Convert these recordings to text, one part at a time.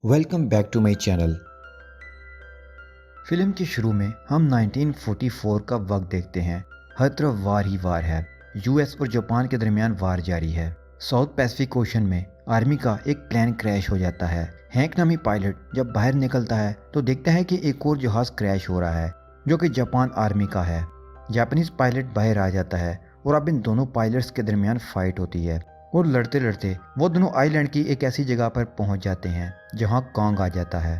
Welcome back to my channel. Film के शुरू में हम 1944 का वक्त देखते हैं। हर तरफ वार ही वार है। यूएस और जापान के दरमियान वार जारी है। साउथ पैसिफिक ओशन में आर्मी का एक प्लेन क्रैश हो जाता है। हैंक नामी पायलट जब बाहर निकलता है तो देखता है कि एक और जहाज क्रैश हो रहा है जो कि जापान आर्मी का है। जापानीज पायलट बाहर आ जाता है और अब इन दोनों पायलट्स के दरमियान फाइट होती है और लड़ते लड़ते वो दोनों आइलैंड की एक ऐसी जगह पर पहुंच जाते हैं जहां कॉन्ग आ जाता है।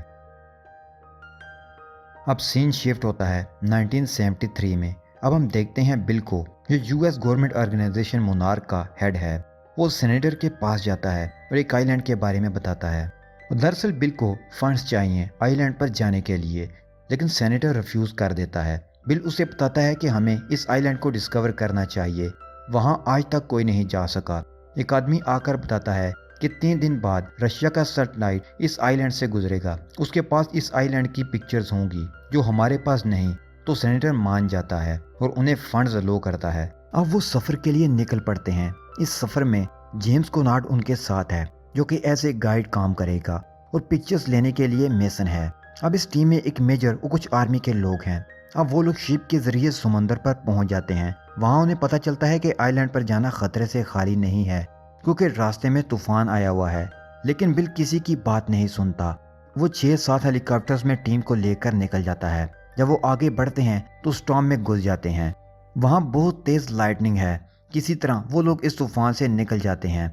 अब सीन शिफ्ट होता है 1973 में। अब हम देखते हैं बिल को, जो यूएस गवर्नमेंट ऑर्गेनाइजेशन मोनार्क का हेड है। वो सेनेटर के पास जाता है और एक आइलैंड के बारे में बताता है। दरअसल बिल को फंड्स चाहिए आइलैंड पर जाने के लिए, लेकिन सेनेटर रिफ्यूज कर देता है। बिल उसे बताता है कि हमें इस आइलैंड को डिस्कवर करना चाहिए, वहाँ आज तक कोई नहीं जा सका। एक आदमी आकर बताता है कि 3 दिन बाद रशिया का सैटेलाइट इस आइलैंड से गुजरेगा, उसके पास इस आइलैंड की पिक्चर्स होंगी जो हमारे पास नहीं। तो सेनेटर मान जाता है और उन्हें फंड्स लो करता है। अब वो सफ़र के लिए निकल पड़ते हैं। इस सफ़र में जेम्स कोनार्ड उनके साथ है, जो कि एज ए गाइड काम करेगा और पिक्चर्स लेने के लिए मेसन है। अब इस टीम में एक मेजर और कुछ आर्मी के लोग हैं। अब वो लोग शिप के जरिए समंदर पर पहुंच जाते हैं। वहाँ उन्हें पता चलता है कि आइलैंड पर जाना खतरे से खाली नहीं है, क्योंकि रास्ते में तूफान आया हुआ है। लेकिन बिल किसी की बात नहीं सुनता। वो 6-7 हेलीकॉप्टर्स में टीम को लेकर निकल जाता है। जब वो आगे बढ़ते हैं तो स्टॉर्म में घुस जाते हैं। वहाँ बहुत तेज लाइटनिंग है। किसी तरह वो लोग इस तूफान से निकल जाते हैं।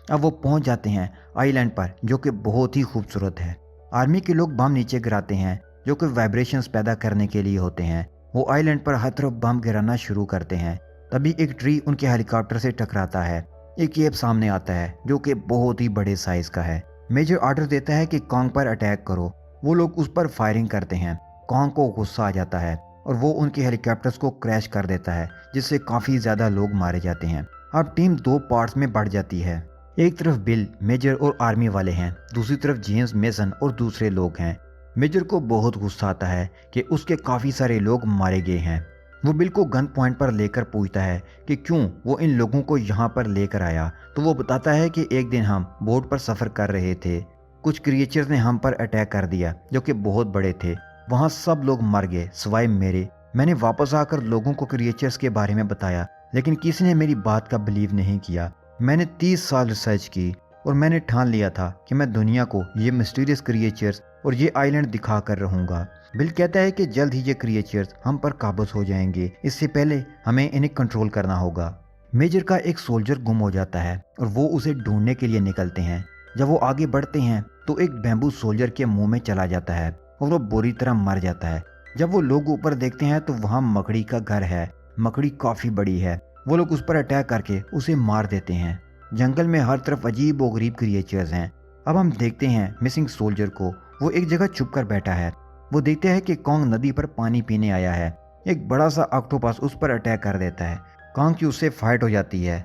अब वो पहुंच जाते हैं आइलैंड पर, जो कि बहुत ही खूबसूरत है। आर्मी के लोग बम नीचे गिराते हैं, जो कि वाइब्रेशंस पैदा करने के लिए होते हैं। वो आइलैंड पर हर तरफ बम गिराना शुरू करते हैं। तभी एक ट्री उनके हेलीकॉप्टर से टकराता है। एक एप सामने आता है जो कि बहुत ही बड़े साइज का है। मेजर ऑर्डर देता है कि कॉन्ग पर अटैक करो। वो लोग उस पर फायरिंग करते हैं। कॉन्ग को गुस्सा आ जाता है और वो उनके हेलीकॉप्टर्स को क्रैश कर देता है, जिससे काफ़ी ज़्यादा लोग मारे जाते हैं। अब टीम 2 पार्ट्स में बढ़ जाती है। एक तरफ बिल, मेजर और आर्मी वाले हैं, दूसरी तरफ जेम्स मेसन और दूसरे लोग हैं। मेजर को बहुत गुस्सा आता है कि उसके काफ़ी सारे लोग मारे गए हैं। वो बिल को गन पॉइंट पर लेकर पूछता है कि क्यों वो इन लोगों को यहाँ पर लेकर आया। तो वो बताता है कि एक दिन हम बोट पर सफ़र कर रहे थे, कुछ क्रिएचर्स ने हम पर अटैक कर दिया जो कि बहुत बड़े थे। वहाँ सब लोग मर गए सिवाय मेरे। मैंने वापस आकर लोगों को क्रिएचर्स के बारे में बताया, लेकिन किसी ने मेरी बात का बिलीव नहीं किया। मैंने 30 साल रिसर्च की और मैंने ठान लिया था कि मैं दुनिया को ये मिस्टीरियस क्रिएचर्स और ये आइलैंड दिखा कर रहूँगा। बिल कहता है कि जल्द ही ये क्रिएचर्स हम पर काबूज हो जाएंगे, इससे पहले हमें इन्हें कंट्रोल करना होगा। मेजर का एक सोल्जर गुम हो जाता है और वो उसे ढूंढने के लिए निकलते हैं। जब वो आगे बढ़ते हैं तो एक बैम्बू सोल्जर के मुंह में चला जाता है और वो बुरी तरह मर जाता है। जब वो लोग ऊपर देखते हैं तो वहाँ मकड़ी का घर है। मकड़ी काफ़ी बड़ी है। वो लोग उस पर अटैक करके उसे मार देते हैं। जंगल में हर तरफ अजीब व गरीब क्रिएचर्स हैं। अब हम देखते हैं मिसिंग सोल्जर को। वो एक जगह छुप कर बैठा है। वो देखते हैं कि कॉन्ग नदी पर पानी पीने आया है। एक बड़ा सा ऑक्टोपस उस पर अटैक कर देता है। कॉन्ग की उससे फाइट हो जाती है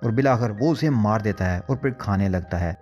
और बिल आखिर वो उसे मार देता है और फिर खाने लगता है।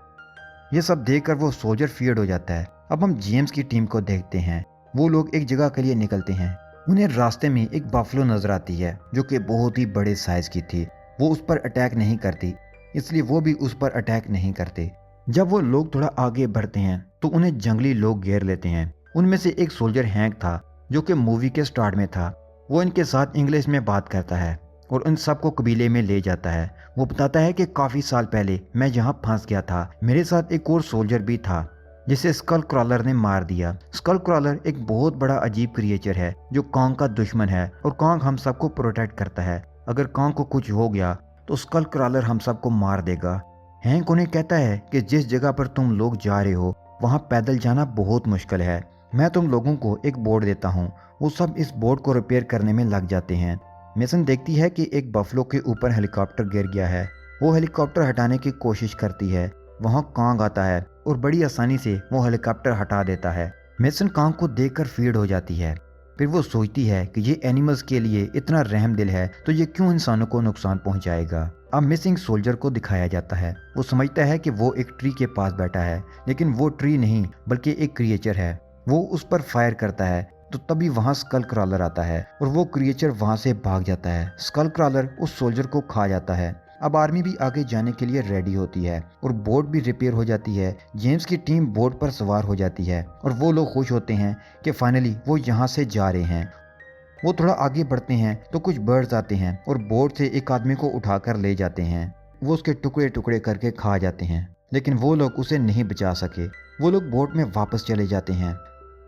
ये सब देखकर वो सोल्जर फियर्ड हो जाता है। अब हम जेम्स की टीम को देखते हैं। वो लोग एक जगह के लिए निकलते हैं। उन्हें रास्ते में एक बफलो नजर आती है जो कि बहुत ही बड़े साइज की थी। वो उस पर अटैक नहीं करती, इसलिए वो भी उस पर अटैक नहीं करते। जब वो लोग थोड़ा आगे बढ़ते हैं तो उन्हें जंगली लोग घेर लेते हैं। उनमें से एक सोल्जर हैंक था, जो कि मूवी के स्टार्ट में था। वो इनके साथ इंग्लिश में बात करता है और इन सबको कबीले में ले जाता है। वो बताता है कि काफ़ी साल पहले मैं यहाँ फंस गया था। मेरे साथ एक और सोल्जर भी था जिसे स्कल क्रॉलर ने मार दिया। स्कल क्रॉलर एक बहुत बड़ा अजीब क्रिएचर है जो कॉन्ग का दुश्मन है और कॉन्ग हम सबको प्रोटेक्ट करता है। अगर कॉन्ग को कुछ हो गया तो स्कल क्रॉलर हम सबको मार देगा। हैंक उन्हें कहता है कि जिस जगह पर तुम लोग जा रहे हो वहाँ पैदल जाना बहुत मुश्किल है। मैं तुम लोगों को एक बोर्ड देता हूँ। वो सब इस बोर्ड को रिपेयर करने में लग जाते हैं। मेसन देखती है कि एक बफलो के ऊपर हेलीकॉप्टर गिर गया है। वो हेलीकॉप्टर हटाने की कोशिश करती है। वहाँ कॉन्ग आता है और बड़ी आसानी से वो हेलीकॉप्टर हटा देता है। मेसन कॉन्ग को देखकर फीड हो जाती है। फिर वो सोचती है कि ये एनिमल्स के लिए इतना रहम दिल है तो ये क्यों इंसानों को नुकसान पहुंचाएगा। अब मिसिंग सोल्जर को दिखाया जाता है। वो समझता है कि वो एक ट्री के पास बैठा है, लेकिन वो ट्री नहीं बल्कि एक क्रिएचर है। वो उस पर फायर करता है तो तभी वहाँ स्कल क्रॉलर आता है और वो क्रिएचर वहाँ से भाग जाता है। स्कल क्रॉलर उस सोल्जर को खा जाता है। अब आर्मी भी आगे जाने के लिए रेडी होती है और बोट भी रिपेयर हो जाती है। जेम्स की टीम बोट पर सवार हो जाती है और वो लोग खुश होते हैं कि फाइनली वो यहाँ से जा रहे हैं। वो थोड़ा आगे बढ़ते हैं तो कुछ बर्ड्स आते हैं और बोट से एक आदमी को उठाकर ले जाते हैं। वो उसके टुकड़े टुकड़े करके खा जाते हैं, लेकिन वो लोग उसे नहीं बचा सके। वो लोग बोट में वापस चले जाते हैं।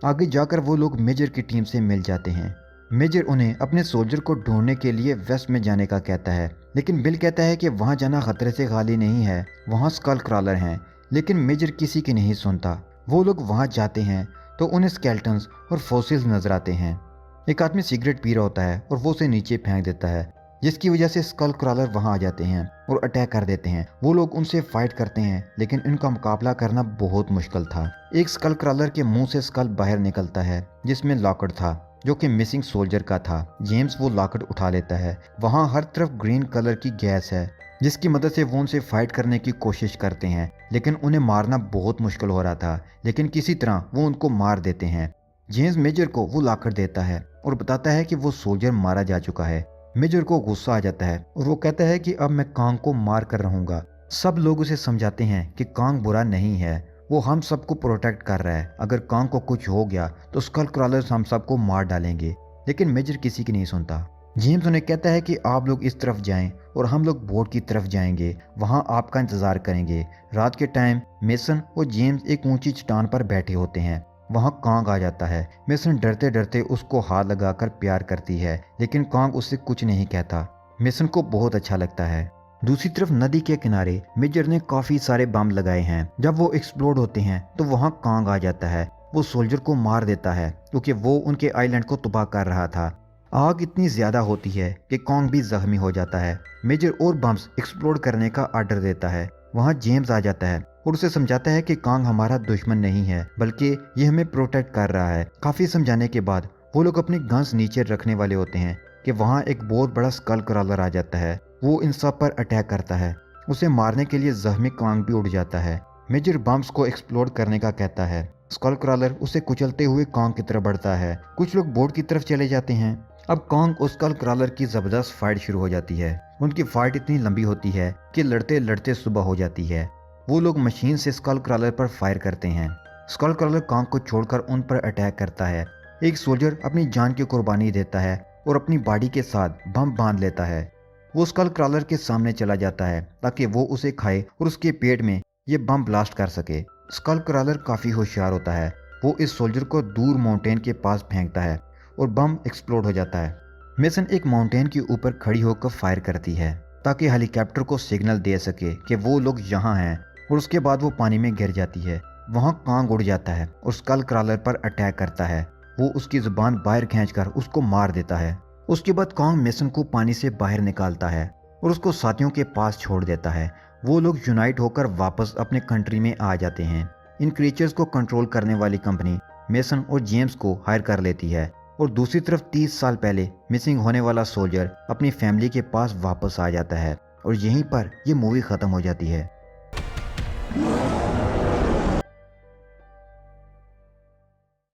आगे जाकर वो लोग मेजर की टीम से मिल जाते हैं। मेजर उन्हें अपने सोल्जर को ढूंढने के लिए वेस्ट में जाने का कहता है, लेकिन बिल कहता है कि वहां जाना खतरे से खाली नहीं है, वहां स्कल क्रॉलर हैं। लेकिन मेजर किसी की नहीं सुनता। वो लोग वहां जाते हैं तो उन्हें स्केल्टन्स और फॉसिल्स नजर आते हैं। एक आदमी सिगरेट पी रहा होता है और वो उसे नीचे फेंक देता है, जिसकी वजह से स्कल क्रॉलर वहां आ जाते हैं और अटैक कर देते हैं। वो लोग उनसे फाइट करते हैं, लेकिन इनका मुकाबला करना बहुत मुश्किल था। एक स्कल क्रॉलर के मुंह से स्कल बाहर निकलता है, जिसमें लॉकेट था जो कि मिसिंग सोल्जर का था। जेम्स वो लॉकेट उठा लेता है। वहां हर तरफ ग्रीन कलर की गैस है, जिसकी मदद से वो उनसे फाइट करने की कोशिश करते हैं, लेकिन उन्हें मारना बहुत मुश्किल हो रहा था। लेकिन किसी तरह वो उनको मार देते हैं। जेम्स मेजर को वो लॉकेट देता है और बताता है कि वो सोल्जर मारा जा चुका है। मेजर को गुस्सा आ जाता है और वो कहता है कि अब मैं कांग को मार कर रहूंगा। सब लोग उसे समझाते हैं कि कांग बुरा नहीं है, वो हम सबको प्रोटेक्ट कर रहा है। अगर कांग को कुछ हो गया तो स्कल क्रॉलर्स हम सबको मार डालेंगे। लेकिन मेजर किसी की नहीं सुनता। जेम्स उन्हें कहता है कि आप लोग इस तरफ जाएं और हम लोग बोट की तरफ जाएंगे, वहां आपका इंतजार करेंगे। रात के टाइम मेसन और जेम्स एक ऊंची चट्टान पर बैठे होते हैं। वहां कांग आ जाता है। मेसन डरते डरते उसको हाथ लगाकर प्यार करती है, लेकिन कांग उससे कुछ नहीं कहता। मेसन को बहुत अच्छा लगता है। दूसरी तरफ नदी के किनारे मेजर ने काफी सारे बम लगाए हैं। जब वो एक्सप्लोड होते हैं तो वहां कांग आ जाता है। वो सोल्जर को मार देता है क्योंकि वो उनके आइलैंड को तबाह कर रहा था। आग इतनी ज्यादा होती है कि कांग भी जख्मी हो जाता है। मेजर और बम्स एक्सप्लोड करने का ऑर्डर देता है। वहां जेम्स आ जाता है और उसे समझाता है कि कांग हमारा दुश्मन नहीं है, बल्कि ये हमें प्रोटेक्ट कर रहा है। काफी समझाने के बाद वो लोग अपनी गन्स नीचे रखने वाले होते हैं कि वहां एक बहुत बड़ा स्कल क्रॉलर आ जाता है। वो इन सब पर अटैक करता है। उसे मारने के लिए जख्मी कांग भी उड़ जाता है। मेजर बम्स को एक्सप्लोर करने का कहता है। स्कल क्रॉलर उसे कुचलते हुए कांग की तरफ बढ़ता है। कुछ लोग बोट की तरफ चले जाते हैं। अब कांग और स्कल क्रॉलर की जबरदस्त फाइट शुरू हो जाती है। उनकी फाइट इतनी लंबी होती है कि लड़ते लड़ते सुबह हो जाती है। वो लोग मशीन से स्कल क्रॉलर पर फायर करते हैं। स्कल क्रॉलर कांग को छोड़कर उन पर अटैक करता है। एक सोल्जर अपनी जान की कुर्बानी देता है और अपनी बॉडी के साथ बम बांध लेता है। वो स्कल क्रॉलर के सामने चला जाता है ताकि वो उसे खाए और उसके पेट में ये बम ब्लास्ट कर सके। स्कल क्रॉलर काफी होशियार होता है। वो इस सोल्जर को दूर माउंटेन के पास फेंकता है और बम एक्सप्लोड हो जाता है। मेसन एक माउंटेन के ऊपर खड़ी होकर फायर करती है ताकि हेलीकॉप्टर को सिग्नल दे सके कि वो लोग यहाँ हैं, और उसके बाद वो पानी में गिर जाती है। वहाँ कांग उड़ जाता है और स्कल क्रॉलर पर अटैक करता है। वो उसकी जुबान बाहर खींचकर उसको मार देता है। उसके बाद कांग मेसन को पानी से बाहर निकालता है और उसको साथियों के पास छोड़ देता है। वो लोग यूनाइट होकर वापस अपने कंट्री में आ जाते हैं। इन क्रीचर्स को कंट्रोल करने वाली कंपनी मेसन और जेम्स को हायर कर लेती है, और दूसरी तरफ 30 साल पहले मिसिंग होने वाला सोल्जर अपनी फैमिली के पास वापस आ जाता है। और यहीं पर यह मूवी खत्म हो जाती है।